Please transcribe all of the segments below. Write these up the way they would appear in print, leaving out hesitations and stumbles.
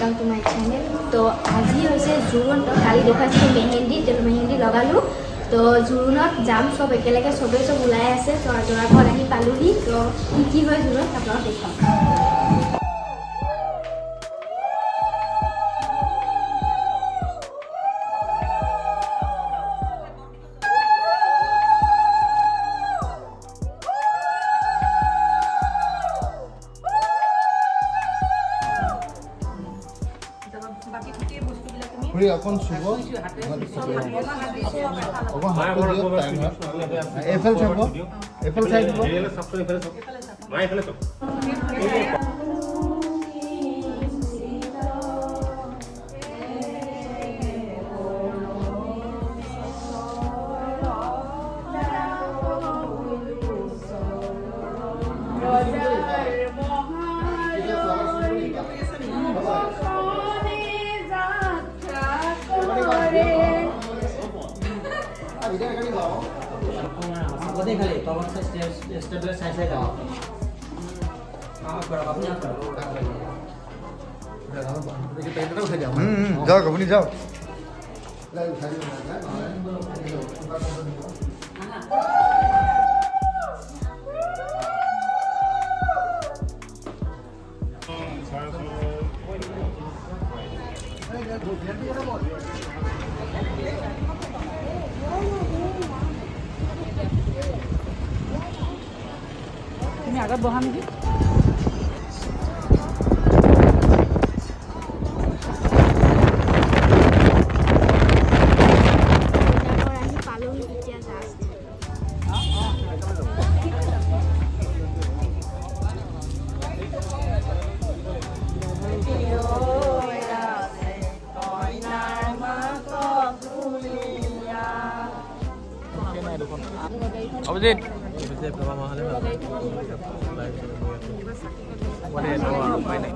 Welcome to my channel. तो आज जून काली देखा मेहेंदी मेहेंदी लगालू तो जून जाम सब एके सबे सब ऊल् आसे जरा घर आनी पालूही तो कि जून अपना देखा। খুৰী অকণ চুব অকণ হাতটো দিয়ক টাইম হয় এইফালে চাব এইফালে চাই দিব যাও আপুনি যাও তুমি আগত বহা নেকি অভিজিৎ বাবা মা হলে মানে উপায় নাই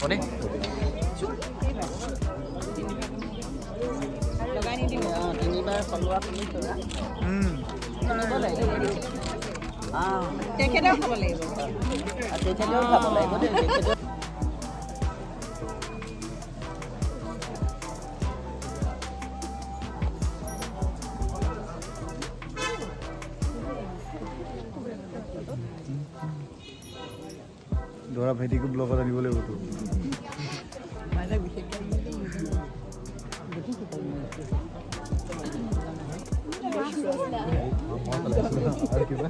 অনে তিনিবাৰ চলোৱা তুমি কৰা তেখেতেও খাব লাগিব তেখেতেও খাব লাগিব দৰা ভাইটিকো ব্লগত আনিব লাগিবতো আৰু কিবা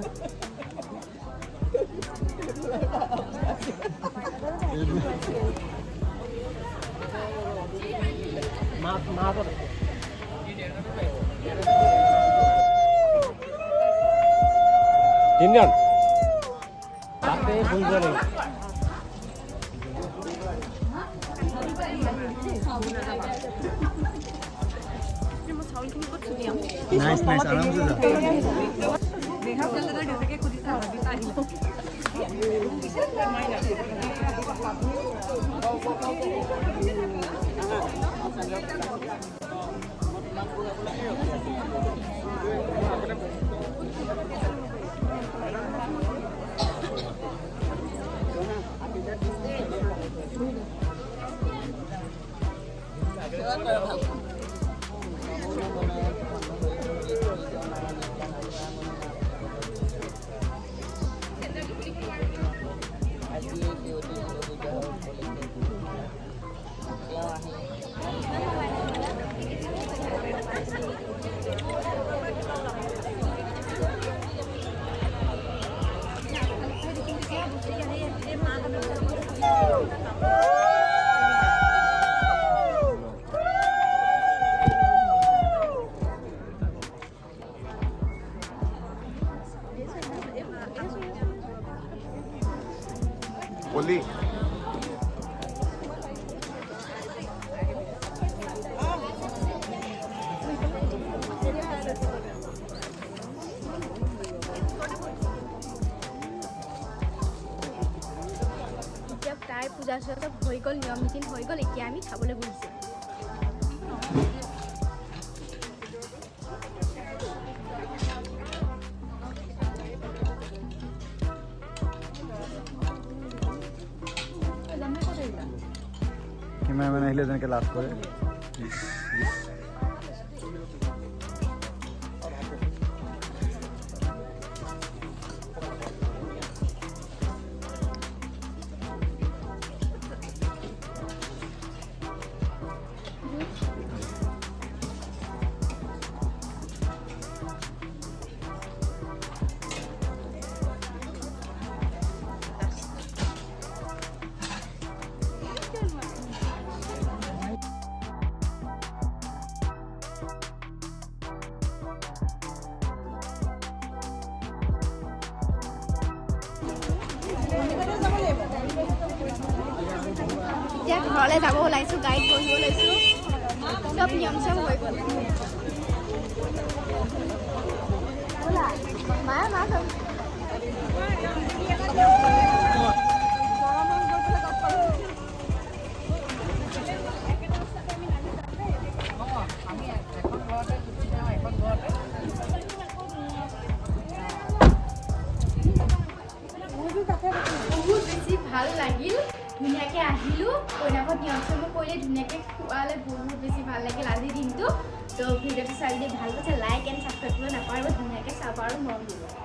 তিনজন তাতে ভুল করে নাইস নাইস আরামসে যা দেখা গেল না যেটাকে খুদি সারা দিতা আহিল বলি পূজা চূজা চব হৈ গ'ল, নিয়ম নীতি হৈ গ'ল, এতিয়া আমি খাবলৈ বহিছোঁ। কেমেৰামেন আহিলে যেনেকৈ লাভ কৰে। এতিয়া ঘৰলৈ যাব ওলাইছোঁ, গাড়ীত বহিব লৈছোঁ, চব নিয়ম চব হৈ গ'ল। মায়ে মাছ বহুত বেছি ভাল লাগিল, ধুনীয়াকৈ আহিলোঁ, কইনাঘৰত নিয়ম চমো কৰিলে, ধুনীয়াকৈ খোৱালে, বহুত বেছি ভাল লাগিল আজিৰ দিনটো। তো ভিডিঅ'টো চাই যদি ভাল পাইছে লাইক এণ্ড ছাবস্ক্ৰাইব কৰিব নাপাহৰিব, ধুনীয়াকৈ চাব আৰু মৰম দিব।